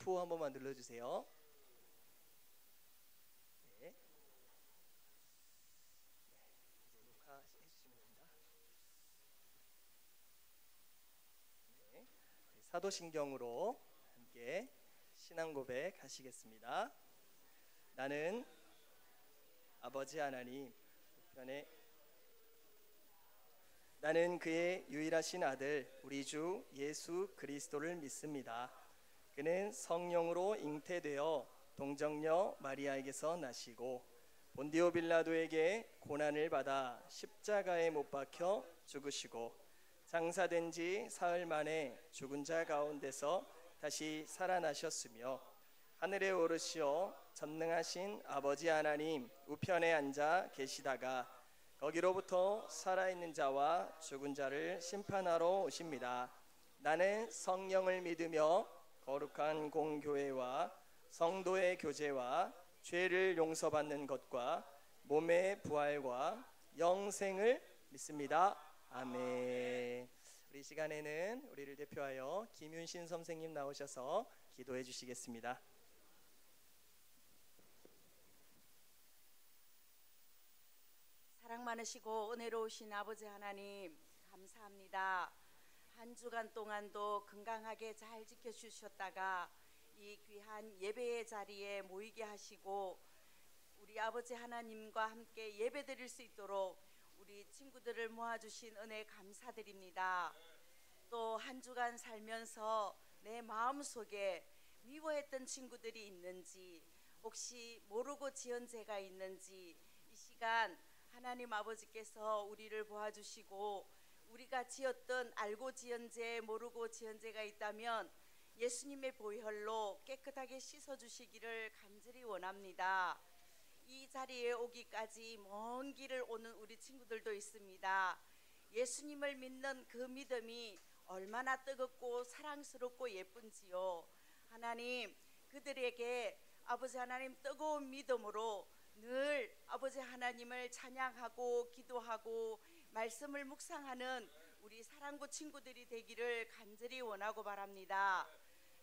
F5 한 번만 눌러주세요. 네. 이제 녹화해 주시면 됩니다. 네. 사도신경으로 함께 신앙 고백 하시겠습니다. 나는 아버지 하나님 우편에 나는 그의 유일하신 아들 우리 주 예수 그리스도를 믿습니다. 그는 성령으로 잉태되어 동정녀 마리아에게서 나시고 본디오 빌라도에게 고난을 받아 십자가에 못 박혀 죽으시고 장사된 지 사흘 만에 죽은 자 가운데서 다시 살아나셨으며 하늘에 오르시어 전능하신 아버지 하나님 우편에 앉아 계시다가 거기로부터 살아있는 자와 죽은 자를 심판하러 오십니다. 나는 성령을 믿으며 거룩한 공교회와 성도의 교제와 죄를 용서받는 것과 몸의 부활과 영생을 믿습니다. 아멘. 우리 시간에는 우리를 대표하여 김윤신 선생님 나오셔서 기도해 주시겠습니다. 사랑 많으시고 은혜로우신 아버지 하나님 감사합니다. 한 주간 동안도 건강하게 잘 지켜주셨다가 이 귀한 예배의 자리에 모이게 하시고 우리 아버지 하나님과 함께 예배 드릴 수 있도록 우리 친구들을 모아주신 은혜 감사드립니다. 또 한 주간 살면서 내 마음속에 미워했던 친구들이 있는지 혹시 모르고 지은 죄가 있는지 이 시간 하나님 아버지께서 우리를 보아주시고 우리가 지었던 알고 지은 죄 모르고 지은 죄가 있다면 예수님의 보혈로 깨끗하게 씻어주시기를 간절히 원합니다. 이 자리에 오기까지 먼 길을 오는 우리 친구들도 있습니다. 예수님을 믿는 그 믿음이 얼마나 뜨겁고 사랑스럽고 예쁜지요. 하나님 그들에게 아버지 하나님 뜨거운 믿음으로 늘 아버지 하나님을 찬양하고 기도하고 말씀을 묵상하는 우리 사랑부 친구들이 되기를 간절히 원하고 바랍니다.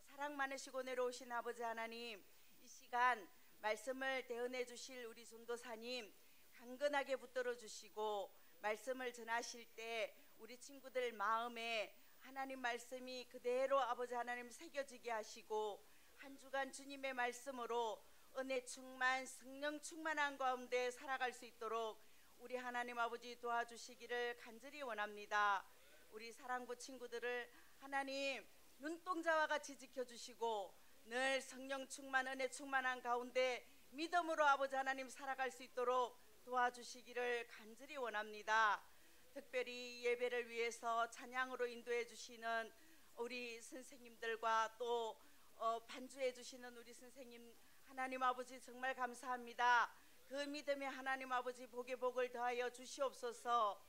사랑 많으시고 내려오신 아버지 하나님 이 시간 말씀을 대언해 주실 우리 전도사님 강건하게 붙들어 주시고 말씀을 전하실 때 우리 친구들 마음에 하나님 말씀이 그대로 아버지 하나님 새겨지게 하시고 한 주간 주님의 말씀으로 은혜 충만 성령 충만한 가운데 살아갈 수 있도록 우리 하나님 아버지 도와주시기를 간절히 원합니다. 우리 사랑부 친구들을 하나님 눈동자와 같이 지켜주시고 늘 성령 충만 은혜 충만한 가운데 믿음으로 아버지 하나님 살아갈 수 있도록 도와주시기를 간절히 원합니다. 특별히 예배를 위해서 찬양으로 인도해 주시는 우리 선생님들과 또 반주해 주시는 우리 선생님 하나님 아버지 정말 감사합니다. 그 믿음에 하나님 아버지 복에 복을 더하여 주시옵소서.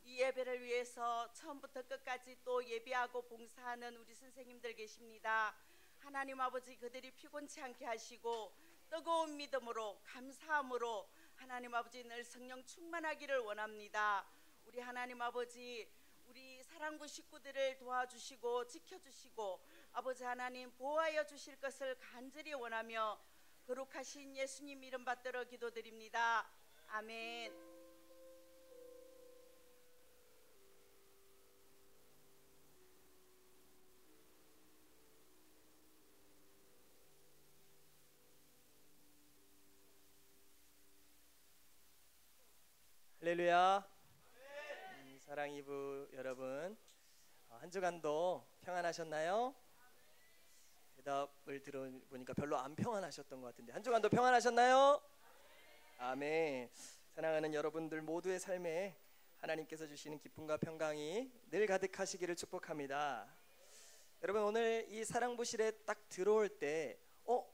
이 예배를 위해서 처음부터 끝까지 또 예배하고 봉사하는 우리 선생님들 계십니다. 하나님 아버지 그들이 피곤치 않게 하시고 뜨거운 믿음으로 감사함으로 하나님 아버지 늘 성령 충만하기를 원합니다. 우리 하나님 아버지 우리 사랑부 식구들을 도와주시고 지켜주시고 아버지 하나님 보호하여 주실 것을 간절히 원하며 거룩하신 예수님 이름 받들어 기도드립니다. 아멘. 할렐루야. 사랑 이부 여러분 한 주간도 평안하셨나요? 대답을 들어보니까 별로 안 평안하셨던 것 같은데 한 주간도 평안하셨나요? 아멘. 사랑하는 여러분들 모두의 삶에 하나님께서 주시는 기쁨과 평강이 늘 가득하시기를 축복합니다. 여러분 오늘 이 사랑부실에 딱 들어올 때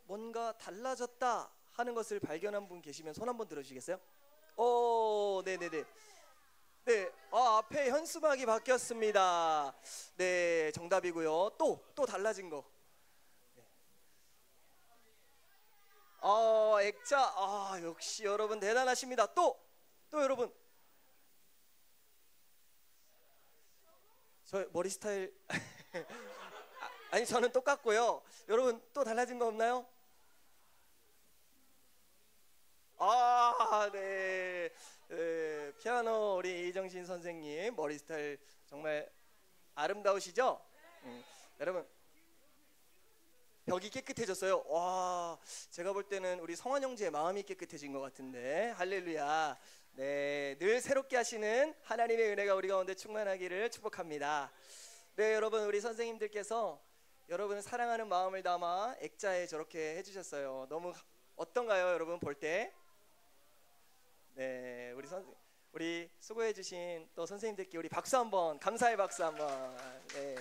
뭔가 달라졌다 하는 것을 발견한 분 계시면 손 한번 들어주시겠어요? 네네네. 네, 앞에 현수막이 바뀌었습니다. 네, 정답이고요. 또 달라진 거. 네. 액자. 역시 여러분 대단하십니다. 또 여러분. 저 머리 스타일. 아니 저는 똑같고요. 여러분 또 달라진 거 없나요? 아, 네. 네. 피아노 우리 이정신 선생님 머리 스타일 정말 아름다우시죠? 여러분 벽이 깨끗해졌어요. 와, 제가 볼 때는 우리 성환 형제의 마음이 깨끗해진 것 같은데 할렐루야. 네, 늘 새롭게 하시는 하나님의 은혜가 우리 가운데 충만하기를 축복합니다. 네, 여러분 우리 선생님들께서 여러분을 사랑하는 마음을 담아 액자에 저렇게 해주셨어요. 너무 어떤가요, 여러분 볼 때? 네, 우리 수고해주신 또 선생님들께 우리 박수 한번, 감사의 박수 한번. 네,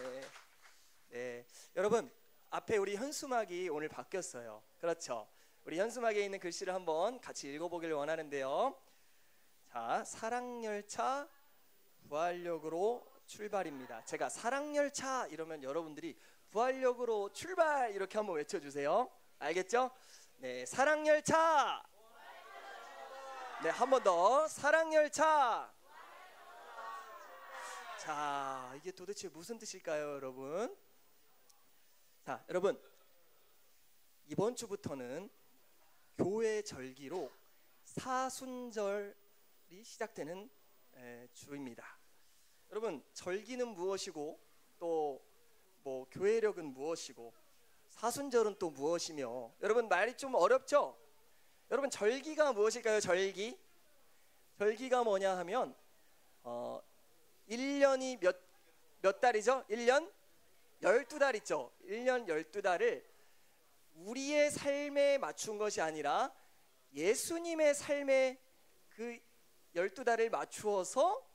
네, 여러분 앞에 우리 현수막이 오늘 바뀌었어요. 그렇죠? 우리 현수막에 있는 글씨를 한번 같이 읽어보길 원하는데요. 자, 사랑열차 부활역으로 출발입니다. 제가 사랑열차 이러면 여러분들이 부활역으로 출발 이렇게 한번 외쳐주세요. 알겠죠? 네, 사랑열차. 네, 한 번 더. 사랑열차. 자, 이게 도대체 무슨 뜻일까요, 여러분? 자, 여러분 이번 주부터는 교회 절기로 사순절이 시작되는 주입니다. 여러분 절기는 무엇이고 또 뭐 교회력은 무엇이고 사순절은 또 무엇이며, 여러분 말이 좀 어렵죠? 여러분 절기가 무엇일까요? 절기가 뭐냐 하면 1년이 몇 달이죠? 1년 12달 있죠. 1년 12달을 우리의 삶에 맞춘 것이 아니라 예수님의 삶에 그 12달을 맞추어서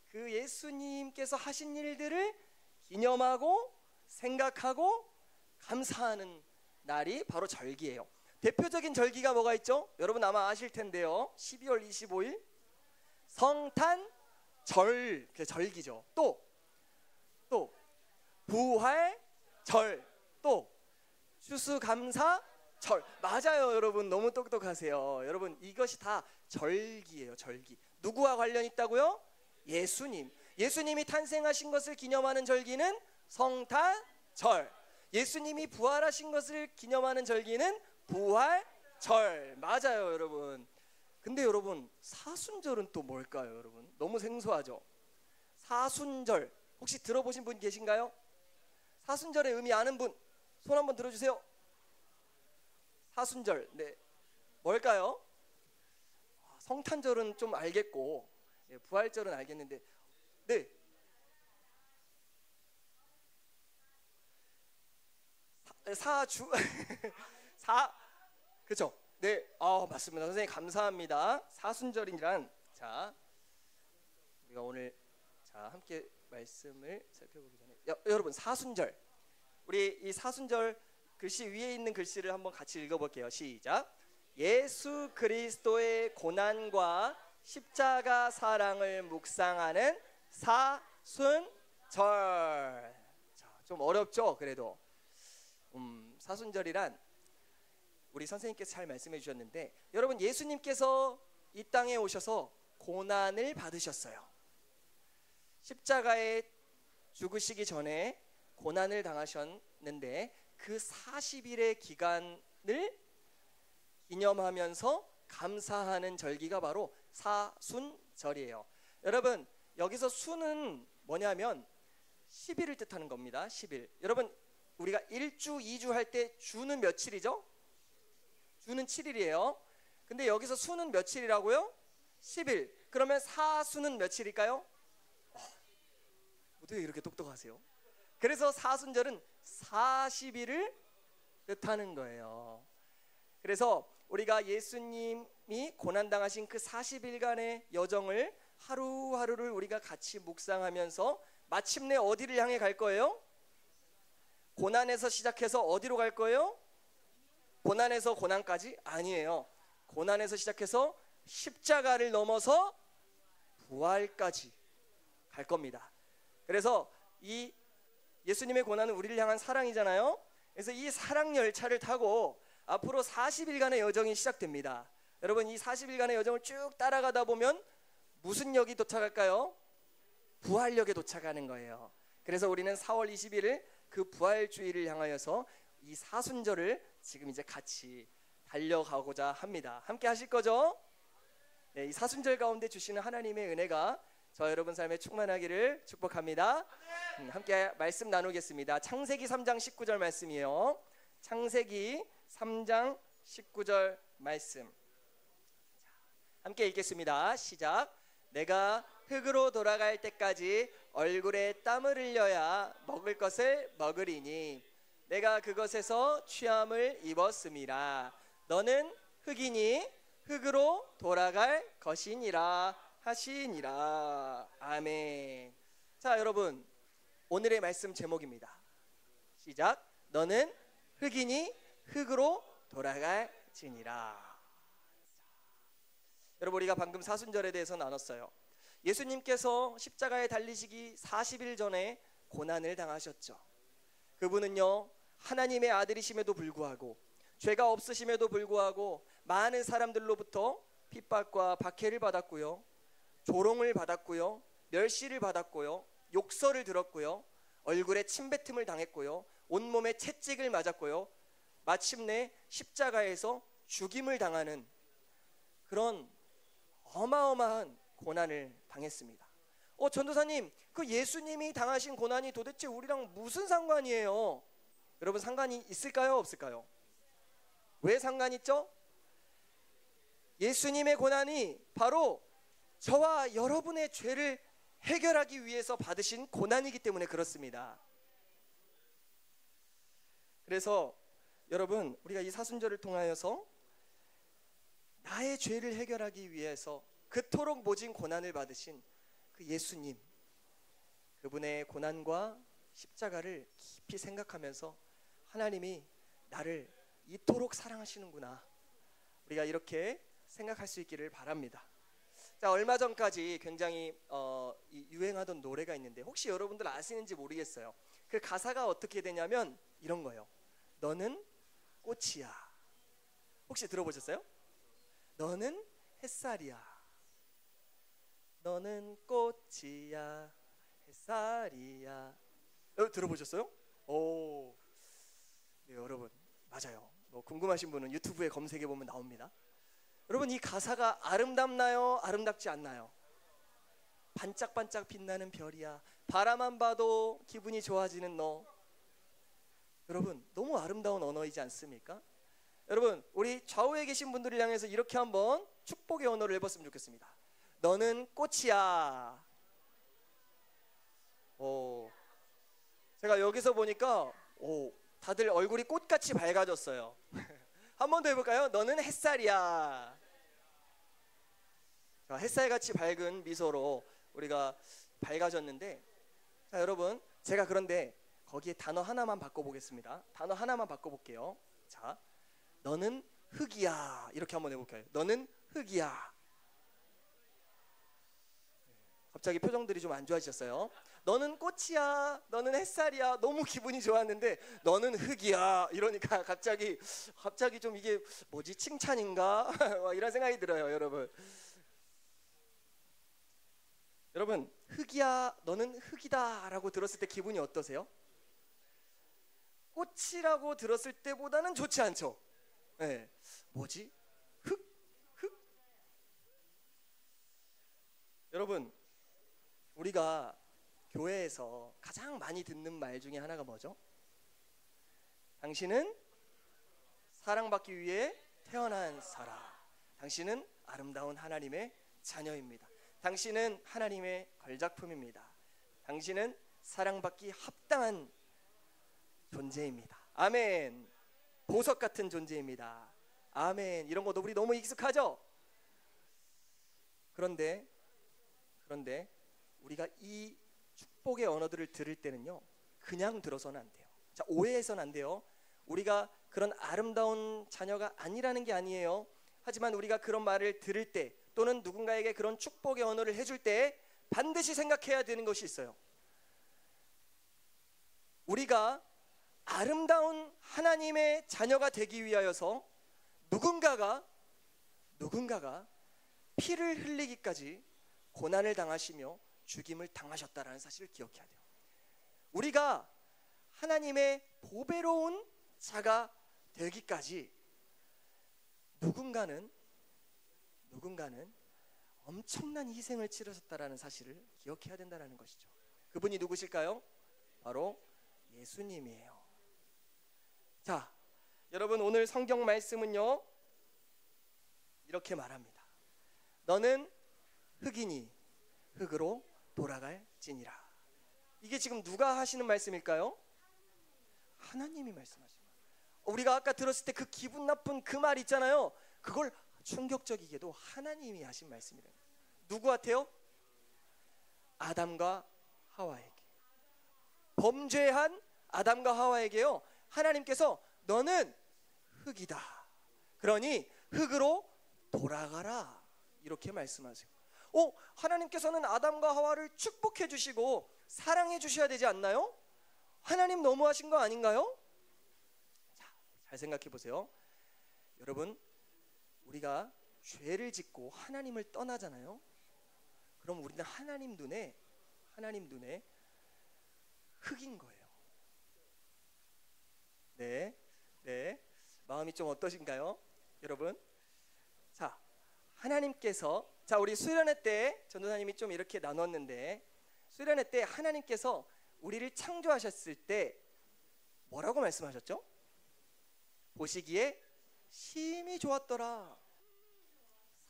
그 예수님께서 하신 일들을 기념하고 생각하고 감사하는 날이 바로 절기예요. 대표적인 절기가 뭐가 있죠? 여러분 아마 아실 텐데요. 12월 25일 성탄절, 그 절기죠. 또 부활절, 또 추수감사절. 맞아요, 여러분 너무 똑똑하세요. 여러분 이것이 다 절기예요. 절기. 누구와 관련 있다고요? 예수님이 탄생하신 것을 기념하는 절기는 성탄절, 예수님이 부활하신 것을 기념하는 절기는 부활절. 맞아요, 여러분. 근데 여러분 사순절은 또 뭘까요? 여러분 너무 생소하죠? 사순절 혹시 들어보신 분 계신가요? 사순절의 의미 아는 분 손 한번 들어주세요. 사순절, 네, 뭘까요? 성탄절은 좀 알겠고 부활절은 알겠는데, 네, 사주 그렇죠? 네, 맞습니다. 선생님 감사합니다. 사순절이란, 자 우리가 오늘 함께 말씀을 살펴보기 전에 여러분 사순절, 우리 이 사순절 글씨 위에 있는 글씨를 한번 같이 읽어볼게요. 시작. 예수 그리스도의 고난과 십자가 사랑을 묵상하는 사순절. 자, 좀 어렵죠? 그래도 사순절이란 우리 선생님께서 잘 말씀해 주셨는데, 여러분 예수님께서 이 땅에 오셔서 고난을 받으셨어요. 십자가에 죽으시기 전에 고난을 당하셨는데 그 40일의 기간을 기념하면서 감사하는 절기가 바로 사순절이에요. 여러분 여기서 수는 뭐냐면 10일을 뜻하는 겁니다. 10일. 여러분 우리가 1주, 2주 할 때 주는 며칠이죠? 주는 7일이에요. 근데 여기서 수는 며칠이라고요? 10일. 그러면 사수는 며칠일까요? 어떻게 이렇게 똑똑하세요? 그래서 사순절은 40일을 뜻하는 거예요. 그래서 우리가 예수님이 고난당하신 그 40일간의 여정을 하루하루를 우리가 같이 묵상하면서 마침내 어디를 향해 갈 거예요? 고난에서 시작해서 어디로 갈 거예요? 고난에서 고난까지? 아니에요. 고난에서 시작해서 십자가를 넘어서 부활까지 갈 겁니다. 그래서 이 예수님의 고난은 우리를 향한 사랑이잖아요. 그래서 이 사랑 열차를 타고 앞으로 40일간의 여정이 시작됩니다. 여러분 이 40일간의 여정을 쭉 따라가다 보면 무슨 역이 도착할까요? 부활역에 도착하는 거예요. 그래서 우리는 4월 20일을 그 부활주의를 향하여서 이 사순절을 지금 이제 같이 달려가고자 합니다. 함께 하실 거죠? 네, 이 사순절 가운데 주시는 하나님의 은혜가 저 여러분 삶에 충만하기를 축복합니다. 함께 말씀 나누겠습니다. 창세기 3장 19절 말씀이에요. 창세기 3장 19절 말씀. 함께 읽겠습니다. 시작. 내가 흙으로 돌아갈 때까지 얼굴에 땀을 흘려야 먹을 것을 먹으리니 내가 그것에서 취함을 입었음이라. 너는 흙이니 흙으로 돌아갈 것이니라 하시니라. 아멘. 자, 여러분, 오늘의 말씀 제목입니다. 시작. 너는 흙이니 흙으로 돌아갈지니라. 여러분, 우리가 방금 사순절에 대해서 나눴어요. 예수님께서 십자가에 달리시기 40일 전에 고난을 당하셨죠. 그분은요, 하나님의 아들이심에도 불구하고 죄가 없으심에도 불구하고 많은 사람들로부터 핍박과 박해를 받았고요, 조롱을 받았고요, 멸시를 받았고요, 욕설을 들었고요, 얼굴에 침뱉음을 당했고요, 온몸에 채찍을 맞았고요, 마침내 십자가에서 죽임을 당하는 그런 어마어마한 고난을 당했습니다. 전도사님, 그 예수님이 당하신 고난이 도대체 우리랑 무슨 상관이에요? 여러분, 상관이 있을까요, 없을까요? 왜 상관이 있죠? 예수님의 고난이 바로 저와 여러분의 죄를 해결하기 위해서 받으신 고난이기 때문에 그렇습니다. 그래서 여러분, 우리가 이 사순절을 통하여서 나의 죄를 해결하기 위해서 그토록 모진 고난을 받으신 그 예수님, 그분의 고난과 십자가를 깊이 생각하면서 하나님이 나를 이토록 사랑하시는구나, 우리가 이렇게 생각할 수 있기를 바랍니다. 자, 얼마 전까지 굉장히 유행하던 노래가 있는데 혹시 여러분들 아시는지 모르겠어요. 그 가사가 어떻게 되냐면 이런 거예요. 너는 꽃이야. 혹시 들어보셨어요? 너는 햇살이야. 너는 꽃이야, 햇살이야. 들어보셨어요? 오, 네, 여러분, 맞아요. 궁금하신 분은 유튜브에 검색해 보면 나옵니다. 여러분, 이 가사가 아름답나요? 아름답지 않나요? 반짝반짝 빛나는 별이야, 바라만 봐도 기분이 좋아지는 너. 여러분, 너무 아름다운 언어이지 않습니까? 여러분, 우리 좌우에 계신 분들을 향해서 이렇게 한번 축복의 언어를 해봤으면 좋겠습니다. 너는 꽃이야. 제가 여기서 보니까 다들 얼굴이 꽃같이 밝아졌어요. 한 번 더 해볼까요? 너는 햇살이야. 자, 햇살같이 밝은 미소로 우리가 밝아졌는데, 자, 여러분, 제가 그런데 거기에 단어 하나만 바꿔보겠습니다. 단어 하나만 바꿔볼게요. 자, 너는 흙이야. 이렇게 한번 해볼까요? 너는 흙이야. 갑자기 표정들이 좀 안 좋아지셨어요. 너는 꽃이야, 너는 햇살이야. 너무 기분이 좋았는데 너는 흙이야 이러니까 갑자기 좀 이게 뭐지, 칭찬인가? 이런 생각이 들어요. 여러분, 흙이야, 너는 흙이다 라고 들었을 때 기분이 어떠세요? 꽃이라고 들었을 때보다는 좋지 않죠? 네. 뭐지? 흙? 여러분, 우리가 교회에서 가장 많이 듣는 말 중에 하나가 뭐죠? 당신은 사랑받기 위해 태어난 사람. 당신은 아름다운 하나님의 자녀입니다. 당신은 하나님의 걸작품입니다. 당신은 사랑받기 합당한 존재입니다. 아멘. 보석 같은 존재입니다. 아멘. 이런 것도 우리 너무 익숙하죠? 그런데 우리가 이 축복의 언어들을 들을 때는요, 그냥 들어서는 안 돼요. 자, 오해해서는 안 돼요. 우리가 그런 아름다운 자녀가 아니라는 게 아니에요. 하지만 우리가 그런 말을 들을 때, 또는 누군가에게 그런 축복의 언어를 해줄 때 반드시 생각해야 되는 것이 있어요. 우리가 아름다운 하나님의 자녀가 되기 위하여서 누군가가 피를 흘리기까지 고난을 당하시며 죽임을 당하셨다라는 사실을 기억해야 돼요. 우리가 하나님의 보배로운 자가 되기까지 누군가는 엄청난 희생을 치르셨다라는 사실을 기억해야 된다는 것이죠. 그분이 누구실까요? 바로 예수님이에요. 자, 여러분, 오늘 성경 말씀은요 이렇게 말합니다. 너는 흙이니 흙으로 돌아갈지니라. 이게 지금 누가 하시는 말씀일까요? 하나님이 말씀하시는 거예요. 우리가 아까 들었을 때 그 기분 나쁜 그 말 있잖아요. 그걸 충격적이게도 하나님이 하신 말씀이래요. 누구한테요? 아담과 하와에게. 범죄한 아담과 하와에게요, 하나님께서 너는 흙이다, 그러니 흙으로 돌아가라, 이렇게 말씀하세요. 하나님께서는 아담과 하와를 축복해 주시고 사랑해 주셔야 되지 않나요? 하나님 너무하신 거 아닌가요? 자, 잘 생각해 보세요. 여러분, 우리가 죄를 짓고 하나님을 떠나잖아요. 그럼 우리는 하나님 눈에 흙인 거예요. 네, 마음이 좀 어떠신가요, 여러분? 자, 하나님께서, 우리 수련회 때 전도사님이 좀 이렇게 나눴는데, 수련회 때 하나님께서 우리를 창조하셨을 때 뭐라고 말씀하셨죠? 보시기에 심히 좋았더라.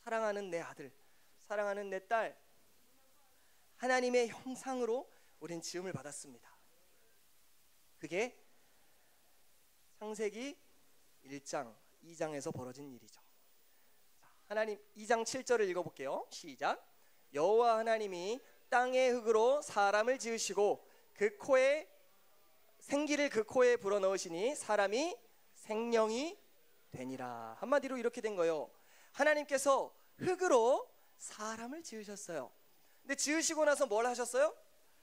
사랑하는 내 아들, 사랑하는 내 딸, 하나님의 형상으로 우린 지음을 받았습니다. 그게 창세기 1장 2장에서 벌어진 일이죠. 하나님 2장 7절을 읽어볼게요. 시작. 여호와 하나님이 땅의 흙으로 사람을 지으시고 그 코에 생기를 그 코에 불어넣으시니 사람이 생명이 되니라. 한마디로 이렇게 된 거예요. 하나님께서 흙으로 사람을 지으셨어요. 근데 지으시고 나서 뭘 하셨어요?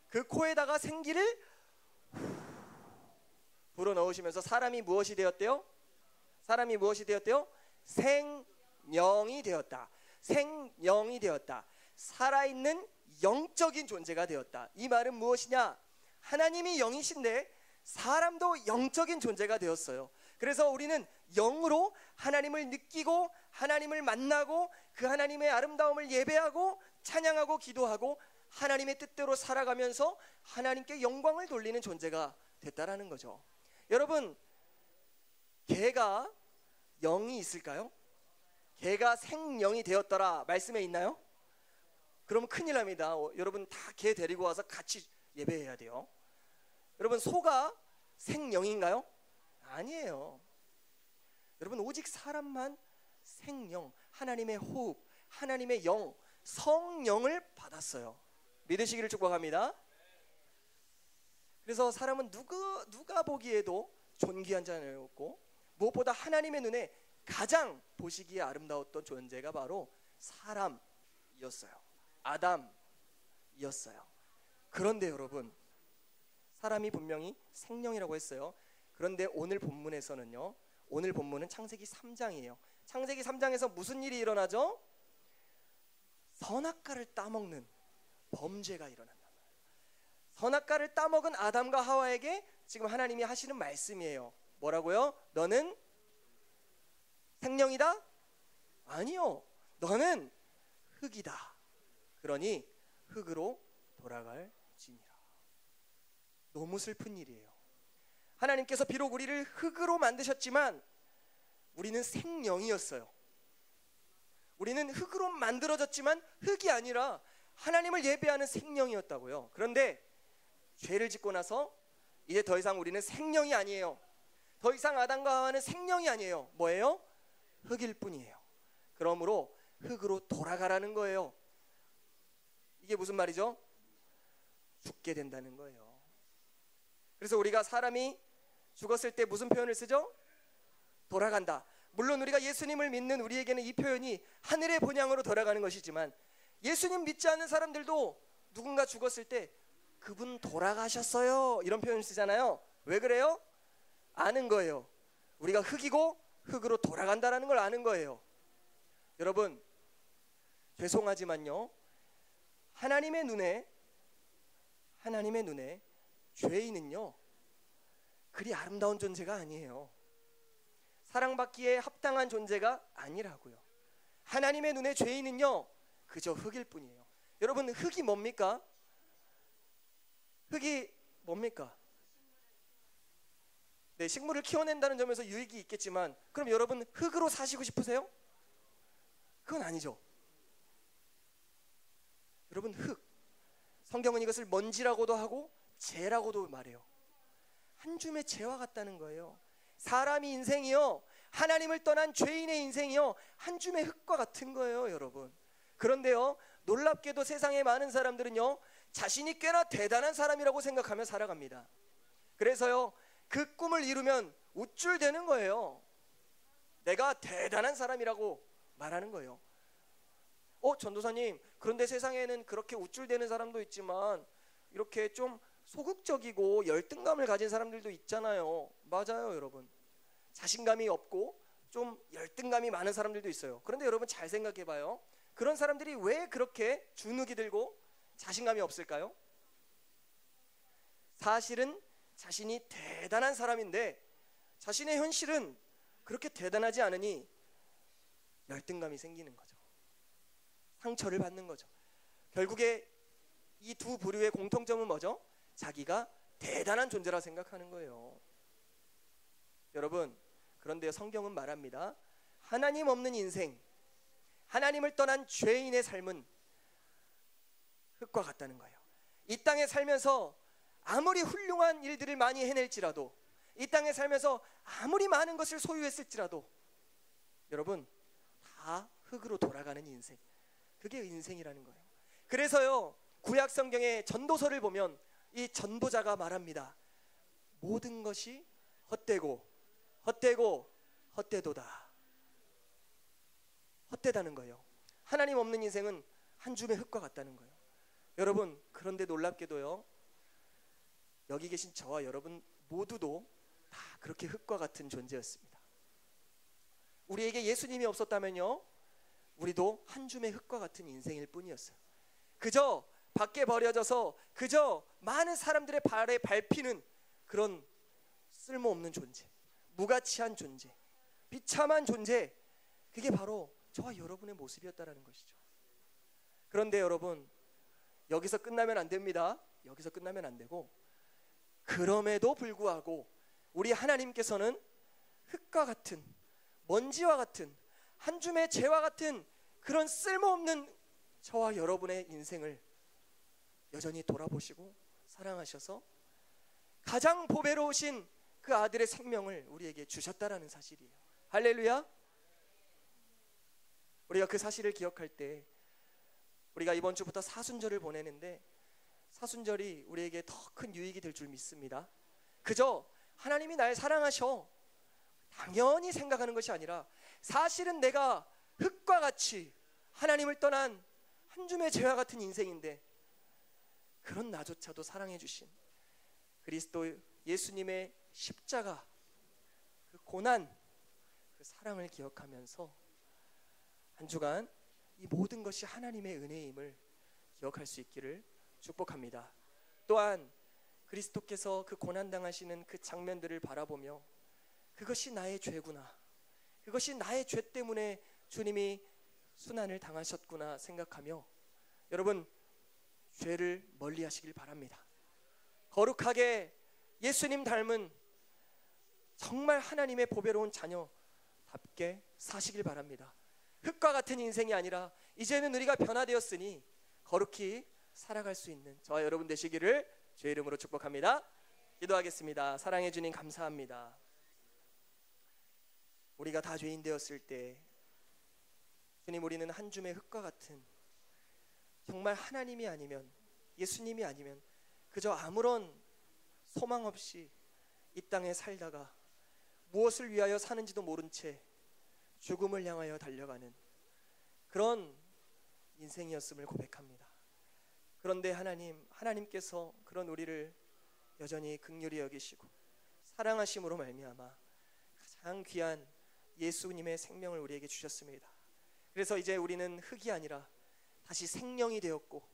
그 코에다가 생기를 불어넣으시면서 사람이 무엇이 되었대요? 사람이 무엇이 되었대요? 생명이 되었다. 생명이 되었다. 살아있는 영적인 존재가 되었다. 이 말은 무엇이냐? 하나님이 영이신데 사람도 영적인 존재가 되었어요. 그래서 우리는 영으로 하나님을 느끼고 하나님을 만나고 그 하나님의 아름다움을 예배하고 찬양하고 기도하고 하나님의 뜻대로 살아가면서 하나님께 영광을 돌리는 존재가 됐다라는 거죠. 여러분, 개가 영이 있을까요? 개가 생명이 되었더라 말씀에 있나요? 그러면 큰일 납니다. 여러분 다 개 데리고 와서 같이 예배해야 돼요. 여러분, 소가 생명인가요? 아니에요. 여러분, 오직 사람만 생명, 하나님의 호흡, 하나님의 영, 성령을 받았어요. 믿으시기를 축복합니다. 그래서 사람은 누가 보기에도 존귀한 자였고 무엇보다 하나님의 눈에 가장 보시기에 아름다웠던 존재가 바로 사람이었어요. 아담이었어요. 그런데 여러분, 사람이 분명히 생명이라고 했어요. 그런데 오늘 본문에서는요, 오늘 본문은 창세기 3장이에요. 창세기 3장에서 무슨 일이 일어나죠? 선악과를 따먹는 범죄가 일어난다. 선악과를 따먹은 아담과 하와에게 지금 하나님이 하시는 말씀이에요. 뭐라고요? 너는 생명이다? 아니요, 너는 흙이다. 그러니 흙으로 돌아갈지니라. 너무 슬픈 일이에요. 하나님께서 비록 우리를 흙으로 만드셨지만 우리는 생명이었어요. 우리는 흙으로 만들어졌지만 흙이 아니라 하나님을 예배하는 생명이었다고요. 그런데 죄를 짓고 나서 이제 더 이상 우리는 생명이 아니에요. 더 이상 아담과 하와는 생명이 아니에요. 뭐예요? 흙일 뿐이에요. 그러므로 흙으로 돌아가라는 거예요. 이게 무슨 말이죠? 죽게 된다는 거예요. 그래서 우리가 사람이 죽었을 때 무슨 표현을 쓰죠? 돌아간다. 물론 우리가 예수님을 믿는 우리에게는 이 표현이 하늘의 본향으로 돌아가는 것이지만 예수님 믿지 않는 사람들도 누군가 죽었을 때 그분 돌아가셨어요, 이런 표현을 쓰잖아요. 왜 그래요? 아는 거예요. 우리가 흙이고 흙으로 돌아간다라는 걸 아는 거예요. 여러분, 죄송하지만요, 하나님의 눈에 죄인은요 그리 아름다운 존재가 아니에요. 사랑받기에 합당한 존재가 아니라고요. 하나님의 눈에 죄인은요 그저 흙일 뿐이에요. 여러분, 흙이 뭡니까? 흙이 뭡니까? 네, 식물을 키워낸다는 점에서 유익이 있겠지만, 그럼 여러분 흙으로 사시고 싶으세요? 그건 아니죠. 여러분, 흙, 성경은 이것을 먼지라고도 하고 재라고도 말해요. 한 줌의 재와 같다는 거예요. 사람이 인생이요, 하나님을 떠난 죄인의 인생이요, 한 줌의 흙과 같은 거예요, 여러분. 그런데요, 놀랍게도 세상의 많은 사람들은요 자신이 꽤나 대단한 사람이라고 생각하며 살아갑니다. 그래서요 그 꿈을 이루면 우쭐대는 거예요. 내가 대단한 사람이라고 말하는 거예요. 전도사님, 그런데 세상에는 그렇게 우쭐대는 사람도 있지만 이렇게 좀 소극적이고 열등감을 가진 사람들도 있잖아요. 맞아요, 여러분. 자신감이 없고 좀 열등감이 많은 사람들도 있어요. 그런데 여러분 잘 생각해 봐요. 그런 사람들이 왜 그렇게 주눅이 들고 자신감이 없을까요? 사실은 자신이 대단한 사람인데 자신의 현실은 그렇게 대단하지 않으니 열등감이 생기는 거죠. 상처를 받는 거죠. 결국에 이 두 부류의 공통점은 뭐죠? 자기가 대단한 존재라 생각하는 거예요. 여러분, 그런데 성경은 말합니다. 하나님 없는 인생, 하나님을 떠난 죄인의 삶은 흙과 같다는 거예요. 이 땅에 살면서 아무리 훌륭한 일들을 많이 해낼지라도, 이 땅에 살면서 아무리 많은 것을 소유했을지라도 여러분 다 흙으로 돌아가는 인생, 그게 인생이라는 거예요. 그래서요 구약 성경의 전도서를 보면 이 전도자가 말합니다. 모든 것이 헛되고 헛되고 헛되도다. 헛되다는 거예요. 하나님 없는 인생은 한 줌의 흙과 같다는 거예요. 여러분, 그런데 놀랍게도요 여기 계신 저와 여러분 모두도 다 그렇게 흙과 같은 존재였습니다. 우리에게 예수님이 없었다면요 우리도 한 줌의 흙과 같은 인생일 뿐이었어요. 그저 밖에 버려져서 그저 많은 사람들의 발에 밟히는 그런 쓸모없는 존재, 무가치한 존재, 비참한 존재, 그게 바로 저와 여러분의 모습이었다라는 것이죠. 그런데 여러분, 여기서 끝나면 안 됩니다. 여기서 끝나면 안 되고, 그럼에도 불구하고 우리 하나님께서는 흙과 같은, 먼지와 같은, 한 줌의 재와 같은 그런 쓸모없는 저와 여러분의 인생을 여전히 돌아보시고 사랑하셔서 가장 보배로우신 그 아들의 생명을 우리에게 주셨다라는 사실이에요. 할렐루야. 우리가 그 사실을 기억할 때, 우리가 이번 주부터 사순절을 보내는데 사순절이 우리에게 더 큰 유익이 될 줄 믿습니다. 그저 하나님이 날 사랑하셔 당연히 생각하는 것이 아니라, 사실은 내가 흙과 같이 하나님을 떠난 한 줌의 재와 같은 인생인데 그런 나조차도 사랑해 주신 그리스도 예수님의 십자가, 그 고난, 그 사랑을 기억하면서 한 주간 이 모든 것이 하나님의 은혜임을 기억할 수 있기를 축복합니다. 또한 그리스도께서 그 고난당하시는 그 장면들을 바라보며 그것이 나의 죄구나, 그것이 나의 죄 때문에 주님이 순환을 당하셨구나 생각하며 여러분 죄를 멀리 하시길 바랍니다. 거룩하게 예수님 닮은 정말 하나님의 보배로운 자녀답게 사시길 바랍니다. 흙과 같은 인생이 아니라 이제는 우리가 변화되었으니 거룩히 살아갈 수 있는 저와 여러분 되시기를 주의 이름으로 축복합니다. 기도하겠습니다. 사랑해 주님 감사합니다. 우리가 다 죄인 되었을 때 주님, 우리는 한 줌의 흙과 같은, 정말 하나님이 아니면, 예수님이 아니면 그저 아무런 소망 없이 이 땅에 살다가 무엇을 위하여 사는지도 모른 채 죽음을 향하여 달려가는 그런 인생이었음을 고백합니다. 그런데 하나님께서 그런 우리를 여전히 긍휼히 여기시고 사랑하심으로 말미암아 가장 귀한 예수님의 생명을 우리에게 주셨습니다. 그래서 이제 우리는 흙이 아니라 다시 생명이 되었고,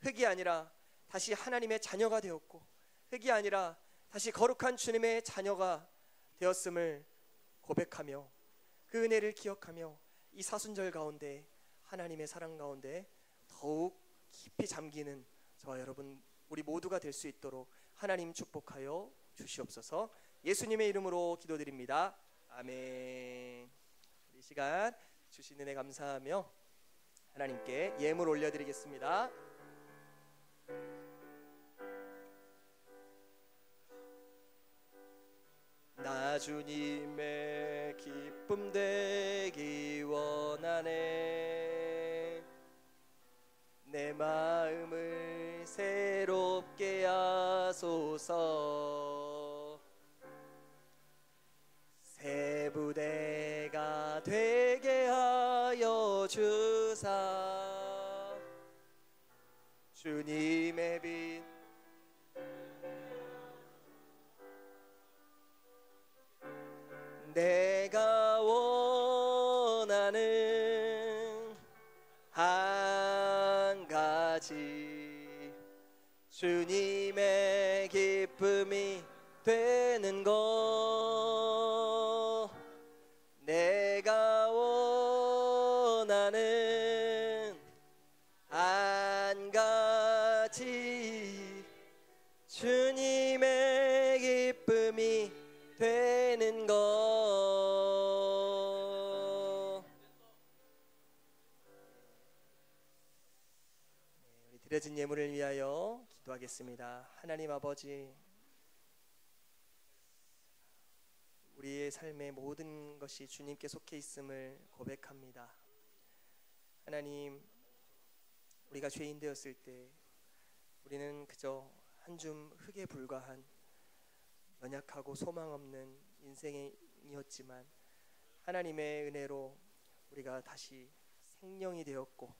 흙이 아니라 다시 하나님의 자녀가 되었고, 흙이 아니라 다시 거룩한 주님의 자녀가 되었음을 고백하며 그 은혜를 기억하며 이 사순절 가운데 하나님의 사랑 가운데 더욱 깊이 잠기는 저와 여러분 우리 모두가 될 수 있도록 하나님 축복하여 주시옵소서. 예수님의 이름으로 기도드립니다. 아멘. 이 시간 주신 은혜 감사하며 하나님께 예물 올려드리겠습니다. 나 주님의 기쁨 되기 원하네. 내 마음을 새롭게 하소서. 새 부대가 되게 하여 주사. 주님의 빛 내가 원하는 한 가지 주님의 기쁨이 되는 것. 내가 원하는 한 가지 주님의 기쁨이 되는 것. 우리 드려진 예물을 위하여 기도하겠습니다. 하나님 아버지, 우리의 삶의 모든 것이 주님께 속해 있음을 고백합니다. 하나님, 우리가 죄인 되었을 때 우리는 그저 한 줌 흙에 불과한 연약하고 소망 없는 인생이었지만 하나님의 은혜로 우리가 다시 생명이 되었고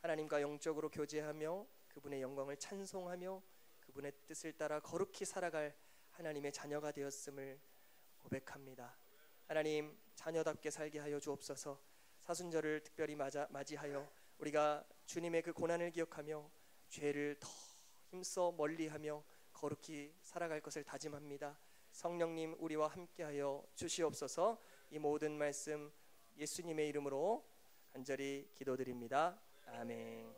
하나님과 영적으로 교제하며 그분의 영광을 찬송하며 그분의 뜻을 따라 거룩히 살아갈 하나님의 자녀가 되었음을 고백합니다. 하나님, 자녀답게 살게 하여 주옵소서. 사순절을 특별히 맞이하여 우리가 주님의 그 고난을 기억하며 죄를 더 힘써 멀리하며 거룩히 살아갈 것을 다짐합니다. 성령님, 우리와 함께하여 주시옵소서. 이 모든 말씀 예수님의 이름으로 간절히 기도드립니다. 아멘.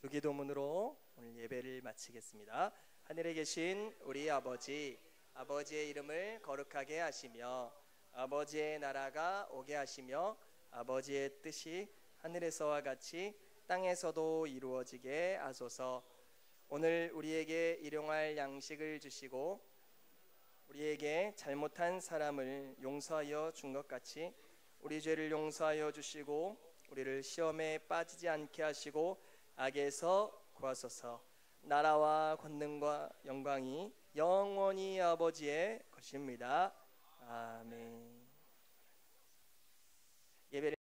주기도문으로 오늘 예배를 마치겠습니다. 하늘에 계신 우리 아버지, 아버지의 이름을 거룩하게 하시며 아버지의 나라가 오게 하시며 아버지의 뜻이 하늘에서와 같이 땅에서도 이루어지게 하소서. 오늘 우리에게 일용할 양식을 주시고 우리에게 잘못한 사람을 용서하여 준 것 같이 우리 죄를 용서하여 주시고 우리를 시험에 빠지지 않게 하시고 악에서 구하소서. 나라와 권능과 영광이 영원히 아버지의 것입니다. 아멘. 예배를